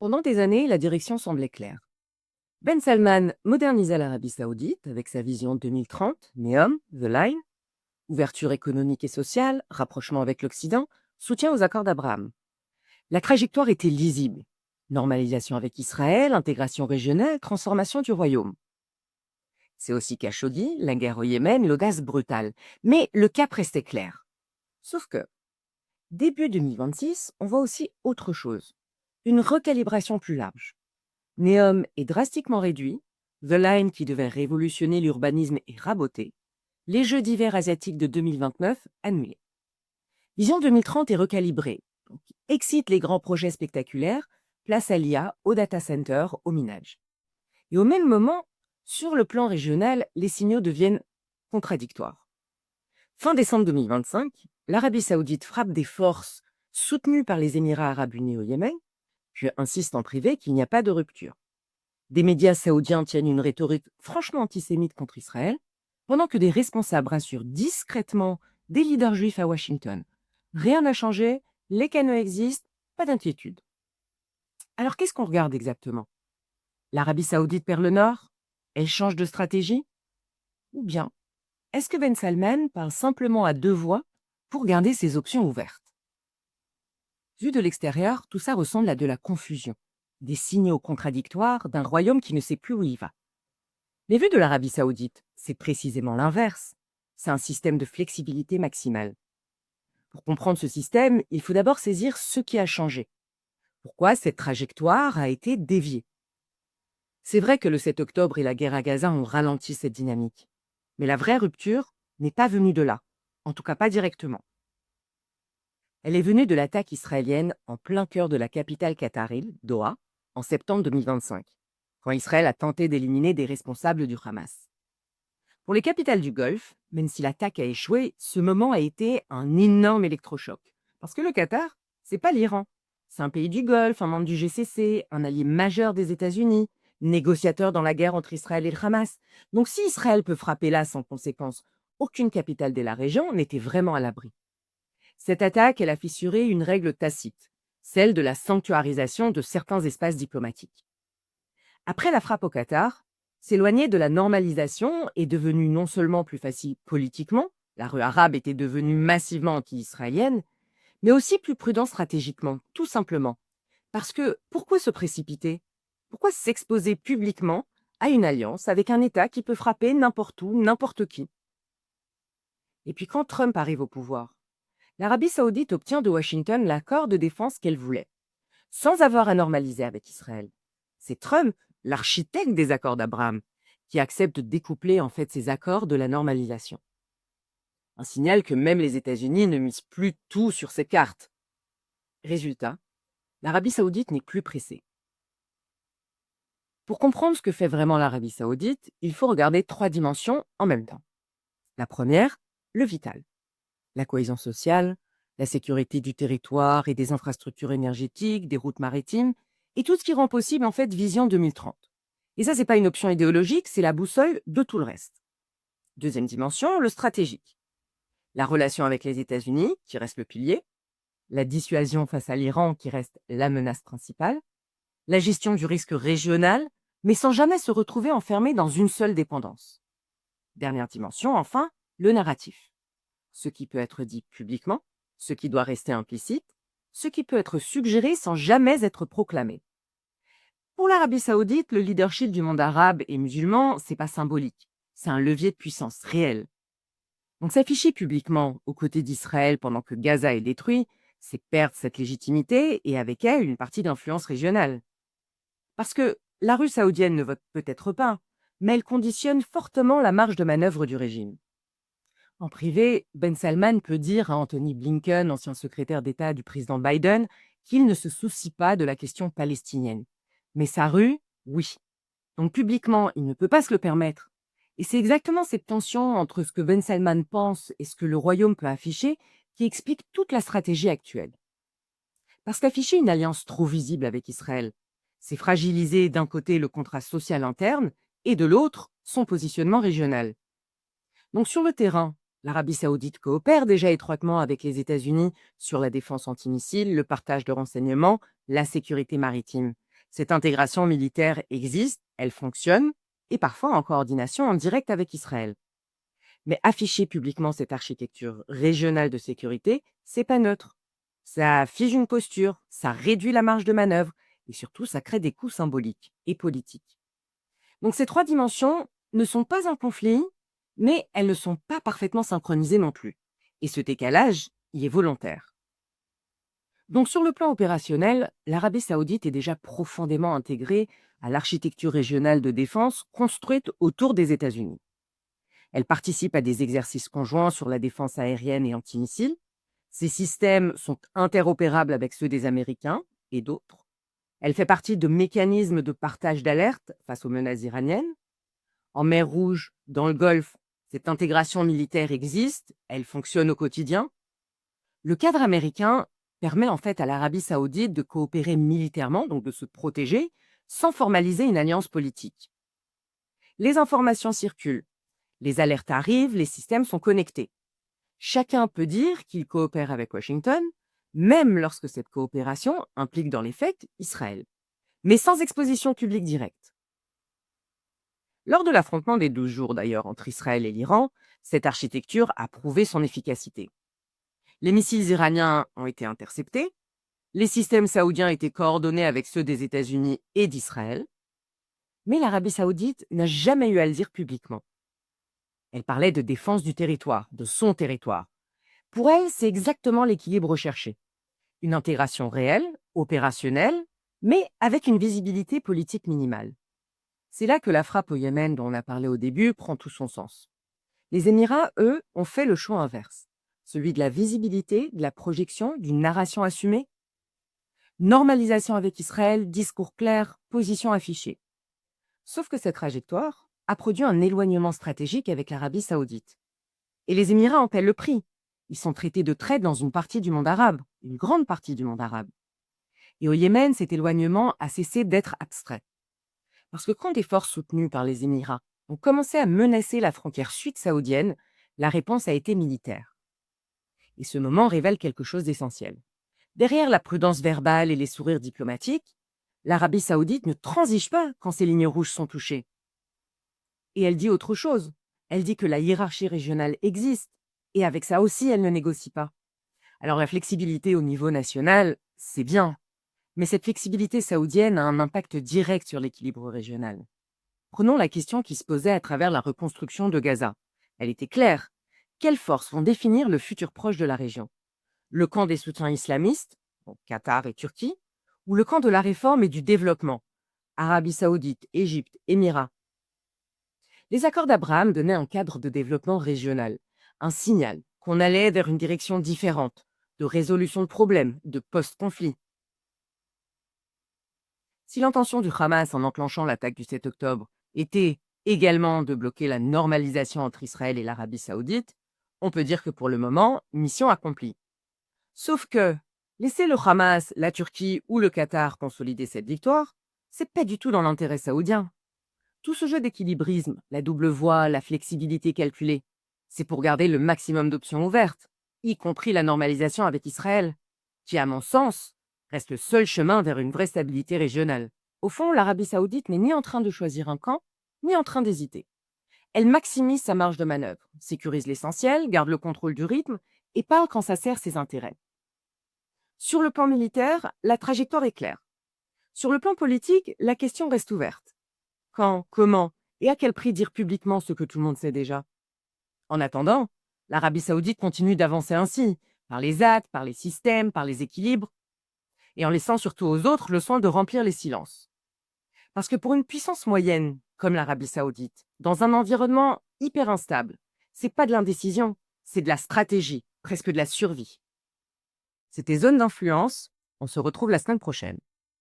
Pendant des années, la direction semblait claire. Ben Salman modernisa l'Arabie saoudite avec sa vision 2030, NEOM, The Line, ouverture économique et sociale, rapprochement avec l'Occident, soutien aux accords d'Abraham. La trajectoire était lisible. Normalisation avec Israël, intégration régionale, transformation du royaume. C'est aussi Khashoggi, la guerre au Yémen, l'audace brutale. Mais le cap restait clair. Sauf que, début 2026, on voit aussi autre chose. Une recalibration plus large. Neom est drastiquement réduit, The Line qui devait révolutionner l'urbanisme est raboté, les Jeux d'hiver asiatiques de 2029 annulés. Vision 2030 est recalibrée, donc excite les grands projets spectaculaires, place à l'IA, au data center, au minage. Et au même moment, sur le plan régional, les signaux deviennent contradictoires. Fin décembre 2025, l'Arabie saoudite frappe des forces soutenues par les Émirats arabes unis au Yémen, puis insiste en privé qu'il n'y a pas de rupture. Des médias saoudiens tiennent une rhétorique franchement antisémite contre Israël, pendant que des responsables rassurent discrètement des leaders juifs à Washington. Rien n'a changé, les canaux existent, pas d'inquiétude. Alors qu'est-ce qu'on regarde exactement? L'Arabie saoudite perd le nord? Elle change de stratégie? Ou bien, est-ce que Ben Salman parle simplement à deux voix pour garder ses options ouvertes? Vu de l'extérieur, tout ça ressemble à de la confusion, des signaux contradictoires d'un royaume qui ne sait plus où il va. Les vues de l'Arabie saoudite, c'est précisément l'inverse. C'est un système de flexibilité maximale. Pour comprendre ce système, il faut d'abord saisir ce qui a changé. Pourquoi cette trajectoire a été déviée? C'est vrai que le 7 octobre et la guerre à Gaza ont ralenti cette dynamique. Mais la vraie rupture n'est pas venue de là, en tout cas pas directement. Elle est venue de l'attaque israélienne en plein cœur de la capitale qatari, Doha, en septembre 2025, quand Israël a tenté d'éliminer des responsables du Hamas. Pour les capitales du Golfe, même si l'attaque a échoué, ce moment a été un énorme électrochoc. Parce que le Qatar, c'est pas l'Iran. C'est un pays du Golfe, un membre du GCC, un allié majeur des États-Unis, négociateur dans la guerre entre Israël et le Hamas. Donc si Israël peut frapper là sans conséquence, aucune capitale de la région n'était vraiment à l'abri. Cette attaque, elle a fissuré une règle tacite, celle de la sanctuarisation de certains espaces diplomatiques. Après la frappe au Qatar, s'éloigner de la normalisation est devenu non seulement plus facile politiquement, la rue arabe était devenue massivement anti-israélienne, mais aussi plus prudent stratégiquement, tout simplement. Parce que pourquoi se précipiter? Pourquoi s'exposer publiquement à une alliance avec un État qui peut frapper n'importe où, n'importe qui? Et puis quand Trump arrive au pouvoir, l'Arabie saoudite obtient de Washington l'accord de défense qu'elle voulait, sans avoir à normaliser avec Israël. C'est Trump, l'architecte des accords d'Abraham, qui accepte de découpler en fait ces accords de la normalisation. Un signal que même les États-Unis ne misent plus tout sur ces cartes. Résultat, l'Arabie saoudite n'est plus pressée. Pour comprendre ce que fait vraiment l'Arabie saoudite, il faut regarder trois dimensions en même temps. La première, le vital. La cohésion sociale, la sécurité du territoire et des infrastructures énergétiques, des routes maritimes, et tout ce qui rend possible en fait Vision 2030. Et ça, c'est pas une option idéologique, c'est la boussole de tout le reste. Deuxième dimension, le stratégique. La relation avec les États-Unis, qui reste le pilier, la dissuasion face à l'Iran, qui reste la menace principale, la gestion du risque régional, mais sans jamais se retrouver enfermé dans une seule dépendance. Dernière dimension, enfin, le narratif. Ce qui peut être dit publiquement, ce qui doit rester implicite, ce qui peut être suggéré sans jamais être proclamé. Pour l'Arabie saoudite, le leadership du monde arabe et musulman, c'est pas symbolique, c'est un levier de puissance réel. Donc s'afficher publiquement aux côtés d'Israël pendant que Gaza est détruit, c'est perdre cette légitimité et avec elle une partie d'influence régionale. Parce que la rue saoudienne ne vote peut-être pas, mais elle conditionne fortement la marge de manœuvre du régime. En privé, Ben Salman peut dire à Anthony Blinken, ancien secrétaire d'État du président Biden, qu'il ne se soucie pas de la question palestinienne. Mais sa rue, oui. Donc publiquement, il ne peut pas se le permettre. Et c'est exactement cette tension entre ce que Ben Salman pense et ce que le royaume peut afficher qui explique toute la stratégie actuelle. Parce qu'afficher une alliance trop visible avec Israël, c'est fragiliser d'un côté le contrat social interne et de l'autre son positionnement régional. Donc sur le terrain, l'Arabie saoudite coopère déjà étroitement avec les États-Unis sur la défense antimissiles, le partage de renseignements, la sécurité maritime. Cette intégration militaire existe, elle fonctionne, et parfois en coordination en direct avec Israël. Mais afficher publiquement cette architecture régionale de sécurité, c'est pas neutre. Ça fige une posture, ça réduit la marge de manœuvre, et surtout ça crée des coûts symboliques et politiques. Donc ces trois dimensions ne sont pas en conflit, mais elles ne sont pas parfaitement synchronisées non plus. Et ce décalage, il est volontaire. Donc sur le plan opérationnel, l'Arabie saoudite est déjà profondément intégrée à l'architecture régionale de défense construite autour des États-Unis. Elle participe à des exercices conjoints sur la défense aérienne et antimissiles. Ces systèmes sont interopérables avec ceux des Américains et d'autres. Elle fait partie de mécanismes de partage d'alerte face aux menaces iraniennes. En mer Rouge, dans le Golfe, cette intégration militaire existe, elle fonctionne au quotidien. Le cadre américain permet en fait à l'Arabie saoudite de coopérer militairement, donc de se protéger, sans formaliser une alliance politique. Les informations circulent, les alertes arrivent, les systèmes sont connectés. Chacun peut dire qu'il coopère avec Washington, même lorsque cette coopération implique dans les faits Israël, mais sans exposition publique directe. Lors de l'affrontement des 12 jours d'ailleurs entre Israël et l'Iran, cette architecture a prouvé son efficacité. Les missiles iraniens ont été interceptés, les systèmes saoudiens étaient coordonnés avec ceux des États-Unis et d'Israël, mais l'Arabie saoudite n'a jamais eu à le dire publiquement. Elle parlait de défense du territoire, de son territoire. Pour elle, c'est exactement l'équilibre recherché. Une intégration réelle, opérationnelle, mais avec une visibilité politique minimale. C'est là que la frappe au Yémen dont on a parlé au début prend tout son sens. Les Émirats, eux, ont fait le choix inverse, celui de la visibilité, de la projection, d'une narration assumée. Normalisation avec Israël, discours clair, position affichée. Sauf que cette trajectoire a produit un éloignement stratégique avec l'Arabie saoudite. Et les Émirats en paient le prix. Ils sont traités de traîtres dans une partie du monde arabe, une grande partie du monde arabe. Et au Yémen, cet éloignement a cessé d'être abstrait. Parce que quand des forces soutenues par les Émirats ont commencé à menacer la frontière sud saoudienne, la réponse a été militaire. Et ce moment révèle quelque chose d'essentiel. Derrière la prudence verbale et les sourires diplomatiques, l'Arabie saoudite ne transige pas quand ses lignes rouges sont touchées. Et elle dit autre chose. Elle dit que la hiérarchie régionale existe, et avec ça aussi, elle ne négocie pas. Alors la flexibilité au niveau national, c'est bien, mais cette flexibilité saoudienne a un impact direct sur l'équilibre régional. Prenons la question qui se posait à travers la reconstruction de Gaza. Elle était claire. Quelles forces vont définir le futur proche de la région? Le camp des soutiens islamistes, donc Qatar et Turquie, ou le camp de la réforme et du développement, Arabie saoudite, Égypte, Émirats? Les accords d'Abraham donnaient un cadre de développement régional, un signal qu'on allait vers une direction différente, de résolution de problèmes, de post-conflit. Si l'intention du Hamas en enclenchant l'attaque du 7 octobre était également de bloquer la normalisation entre Israël et l'Arabie saoudite, on peut dire que pour le moment, mission accomplie. Sauf que laisser le Hamas, la Turquie ou le Qatar consolider cette victoire, c'est pas du tout dans l'intérêt saoudien. Tout ce jeu d'équilibrisme, la double voie, la flexibilité calculée, c'est pour garder le maximum d'options ouvertes, y compris la normalisation avec Israël, qui, à mon sens, reste le seul chemin vers une vraie stabilité régionale. Au fond, l'Arabie saoudite n'est ni en train de choisir un camp, ni en train d'hésiter. Elle maximise sa marge de manœuvre, sécurise l'essentiel, garde le contrôle du rythme et parle quand ça sert ses intérêts. Sur le plan militaire, la trajectoire est claire. Sur le plan politique, la question reste ouverte. Quand, comment et à quel prix dire publiquement ce que tout le monde sait déjà? En attendant, l'Arabie saoudite continue d'avancer ainsi, par les actes, par les systèmes, par les équilibres, et en laissant surtout aux autres le soin de remplir les silences. Parce que pour une puissance moyenne, comme l'Arabie saoudite, dans un environnement hyper instable, c'est pas de l'indécision, c'est de la stratégie, presque de la survie. C'était Zone d'influence, on se retrouve la semaine prochaine.